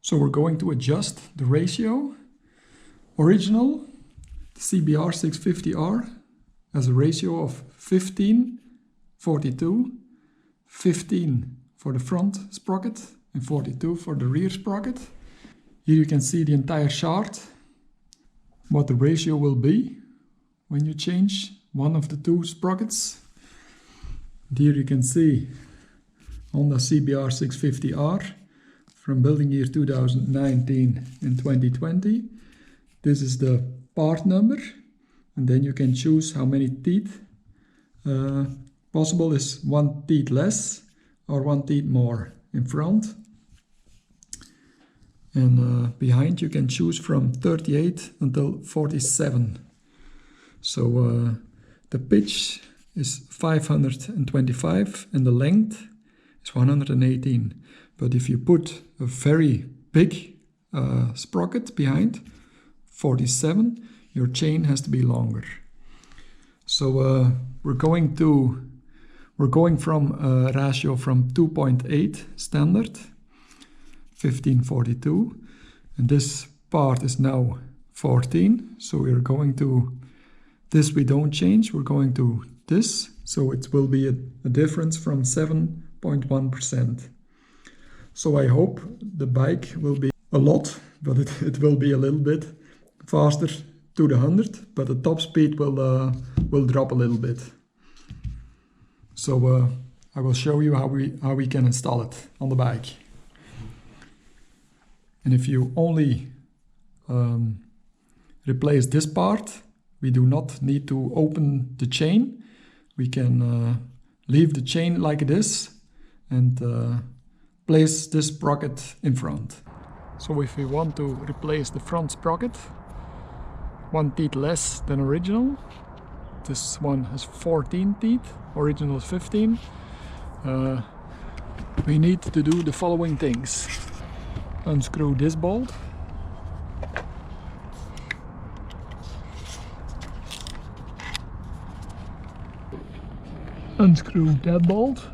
So we're going to adjust the ratio. Original, the CBR650R has a ratio of 15:42, 15 for the front sprocket and 42 for the rear sprocket. Here you can see the entire chart, what the ratio will be when you change one of the two sprockets. And here you can see on the CBR650R from building year 2019 and 2020. This is the part number, and then you can choose how many teeth. Possible is one teeth less or one teeth more in front. And behind you can choose from 38 until 47. So the pitch is 525 and the length is 118. But if you put a very big sprocket behind, 47, your chain has to be longer. So we're going from a ratio from 2.8 standard, 1542, and this part is now 14. So we're going to this, we don't change, we're going to this, so it will be a difference from 7.1%. So I hope the bike will be a lot, but it will be a little bit faster to the 100, but the top speed will drop a little bit. So I will show you how we can install it on the bike. And if you only replace this part, we do not need to open the chain. We can leave the chain like this and place this sprocket in front. So if we want to replace the front sprocket, one teeth less than original. This one has 14 teeth, original is 15. We need to do the following things. Unscrew this bolt. Unscrew that bolt.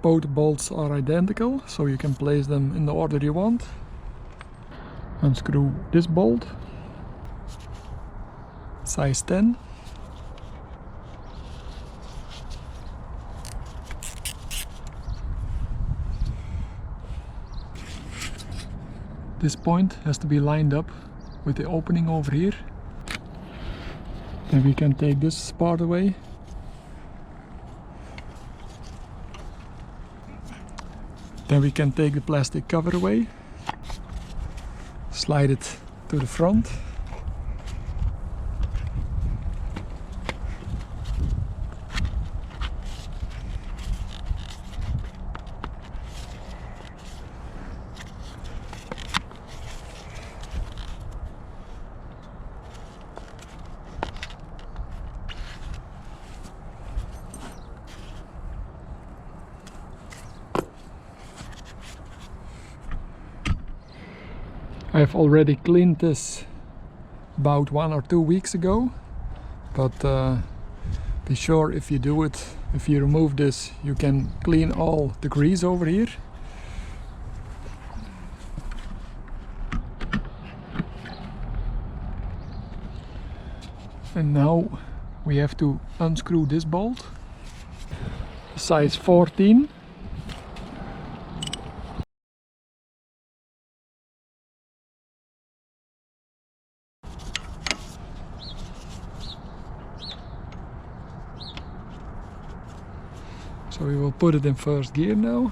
Both bolts are identical, so you can place them in the order you want. Unscrew this bolt. Size 10. This point has to be lined up with the opening over here. Then we can take this part away. Then we can take the plastic cover away, slide it to the front. I have already cleaned this about 1 or 2 weeks ago, but be sure if you do it, if you remove this, you can clean all the grease over here. And now we have to unscrew this bolt, size 14. So we will put it in first gear now.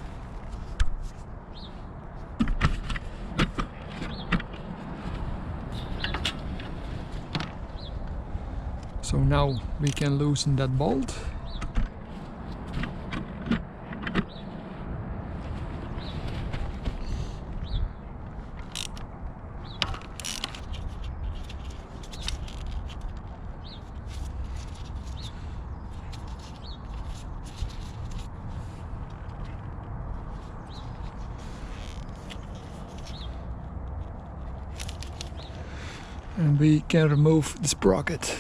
So now we can loosen that bolt. and we can remove the sprocket.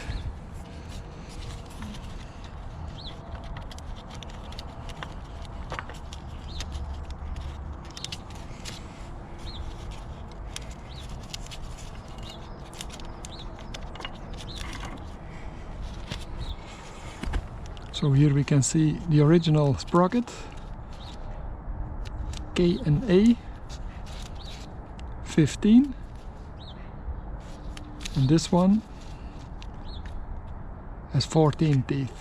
So here we can see the original sprocket, K&A 15, and this one has 14 teeth.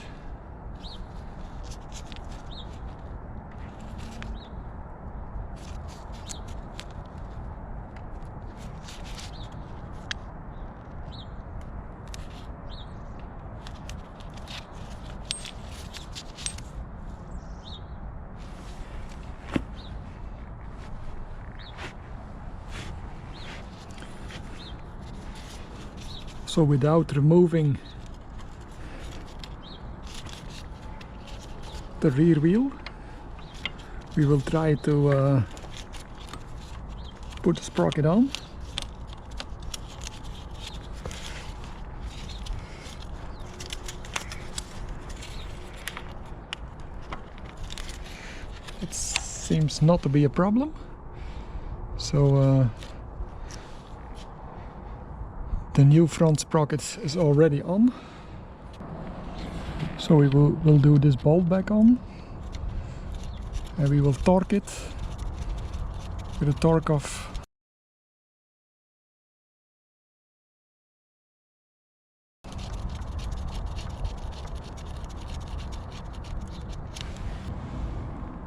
So without removing the rear wheel, we will try to put the sprocket on. It seems not to be a problem. So the new front sprocket is already on. So we'll do this bolt back on, and we will torque it with a torque of 1.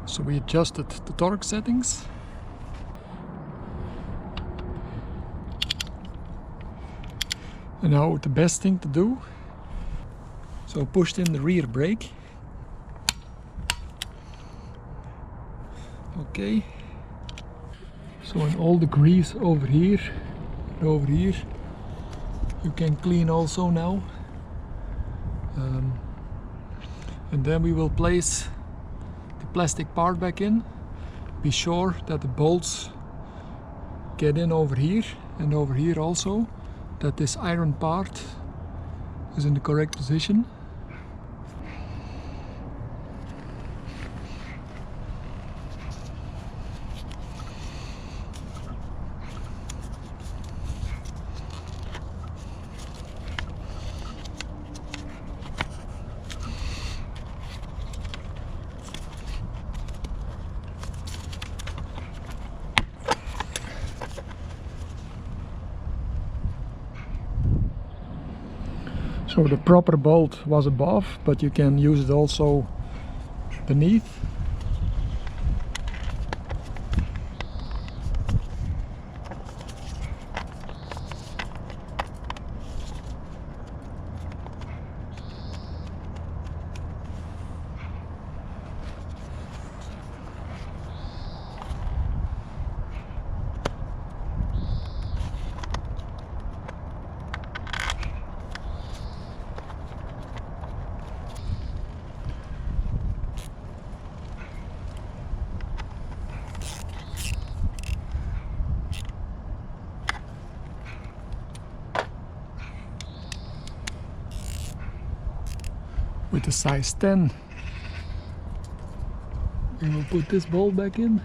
So we adjusted the torque settings. And now the best thing to do, so pushed in the rear brake. Okay. So in all the grease over here and over here, you can clean also now. And then we will place the plastic part back in. Be sure that the bolts get in over here and over here also, that this iron part is in the correct position. So the proper bolt was above, but you can use it also beneath. With the size 10, we will put this bolt back in.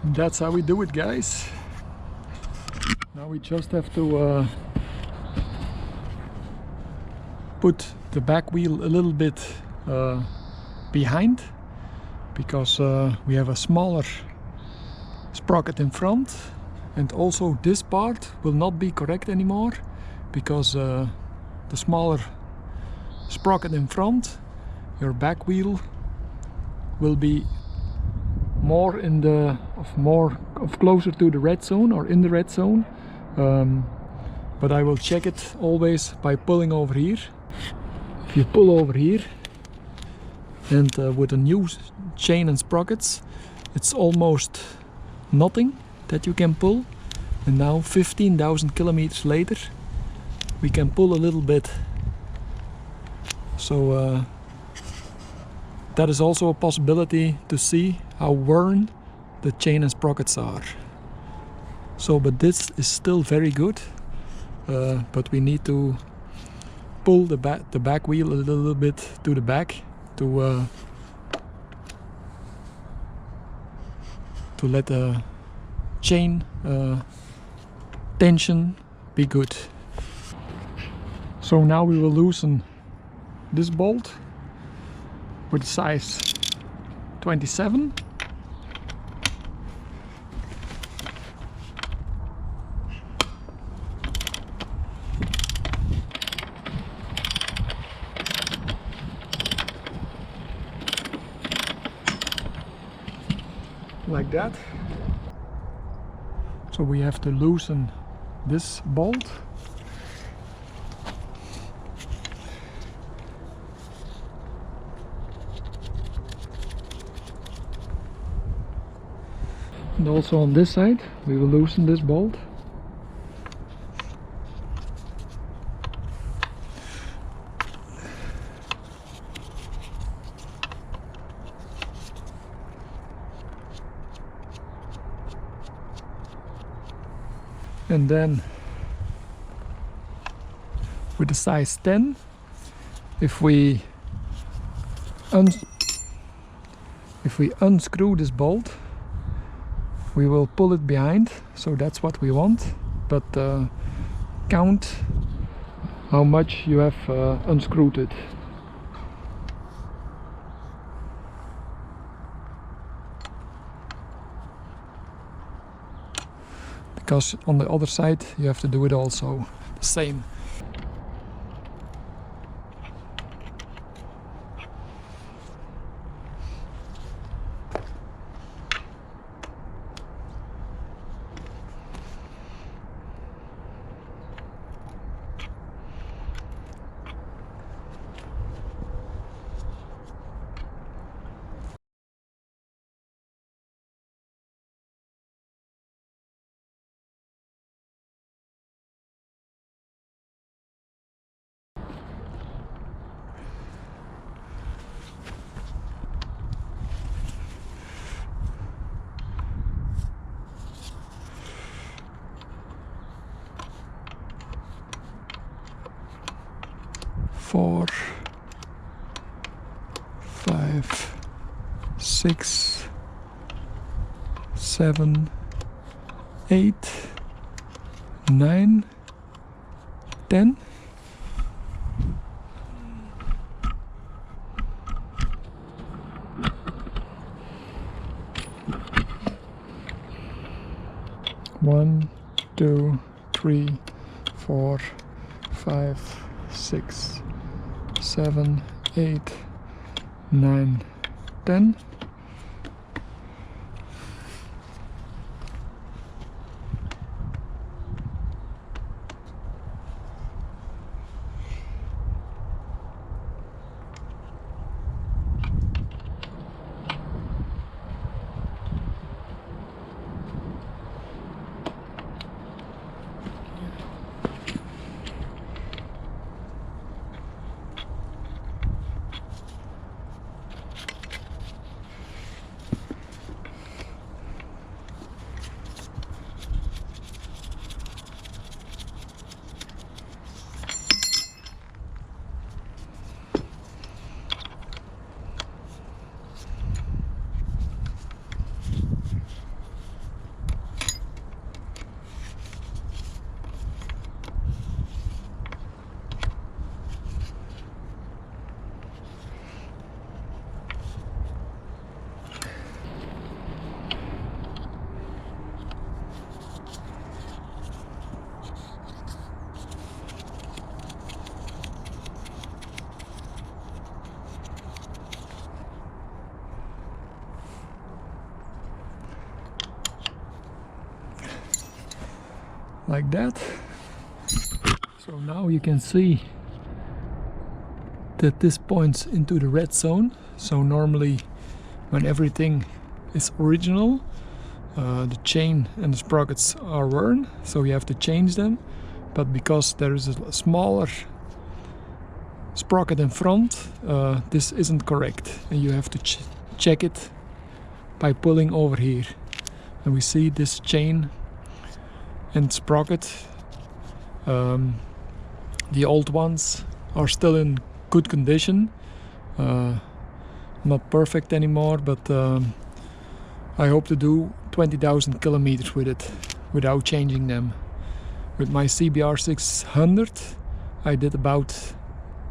And that's how we do it, guys. Now we just have to put the back wheel a little bit behind, because we have a smaller sprocket in front, and also this part will not be correct anymore, because the smaller sprocket in front, your back wheel will be more in the closer to the red zone, or in the red zone. But I will check it always by pulling over here. If you pull over here, and with a new chain and sprockets, it's almost nothing that you can pull. And now 15,000 kilometers later we can pull a little bit. So that is also a possibility to see how worn the chain and sprockets are. So, but this is still very good, but we need to pull the back wheel a little bit to the back to let the chain tension be good. So now we will loosen this bolt with size 27. Like that. So we have to loosen this bolt. And also on this side we will loosen this bolt. And then with the size 10, if we unscrew this bolt, we will pull it behind, so that's what we want. But count how much you have unscrewed it. Because on the other side you have to do it also the same. Four, 5, 6, 7, 8, 9, 10. One, 2, 3, 4, 5, 6, 7, 8, 9, 10. Like that. So now you can see that this points into the red zone. So normally when everything is original, the chain and the sprockets are worn, so you have to change them. But because there is a smaller sprocket in front, this isn't correct, and you have to check it by pulling over here. And we see this chain and sprocket, the old ones are still in good condition, not perfect anymore, but I hope to do 20,000 kilometers with it without changing them. With my CBR600 I did about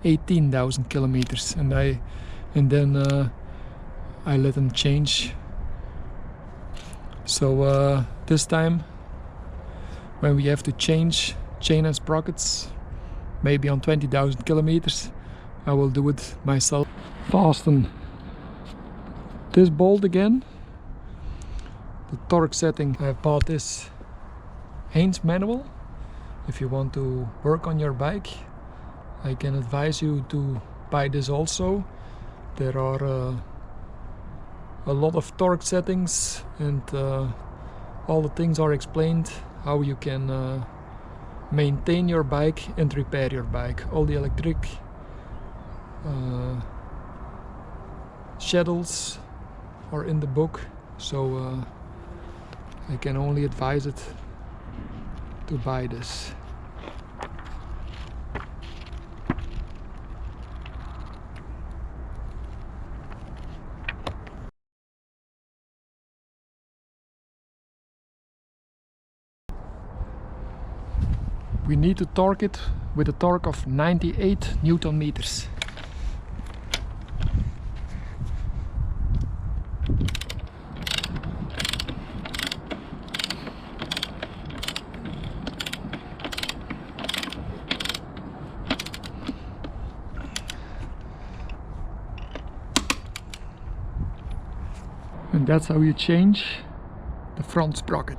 18,000 kilometers, and then I let them change. So this time, when we have to change chain and sprockets, maybe on 20,000 kilometers, I will do it myself. Fasten this bolt again. The torque setting, I have bought this Haynes manual. If you want to work on your bike, I can advise you to buy this also. There are a lot of torque settings, and all the things are explained how you can maintain your bike and repair your bike. All the electric schedules are in the book, so I can only advise it to buy this. We need to torque it with a torque of 98 Newton meters. And that's how you change the front sprocket.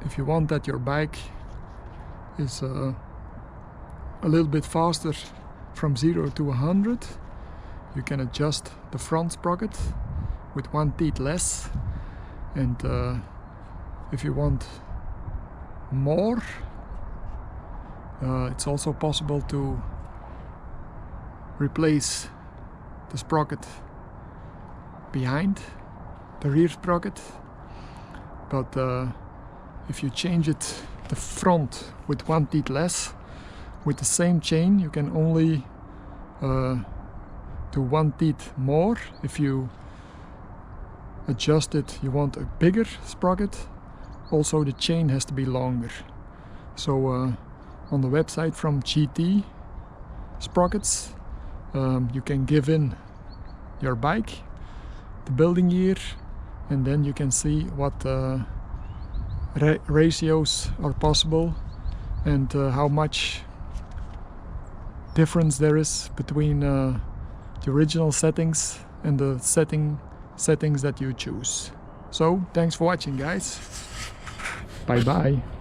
If you want that your bike is a little bit faster from 0 to 100, you can adjust the front sprocket with one teeth less. And if you want more, it's also possible to replace the sprocket behind the rear sprocket. But if you change it the front with one teeth less, with the same chain, you can only do one teeth more. If you adjust it, you want a bigger sprocket, also the chain has to be longer. So on the website from GT Sprockets, you can give in your bike, the building year, and then you can see what ratios are possible, and how much difference there is between the original settings and the settings that you choose. So thanks for watching, guys. Bye bye.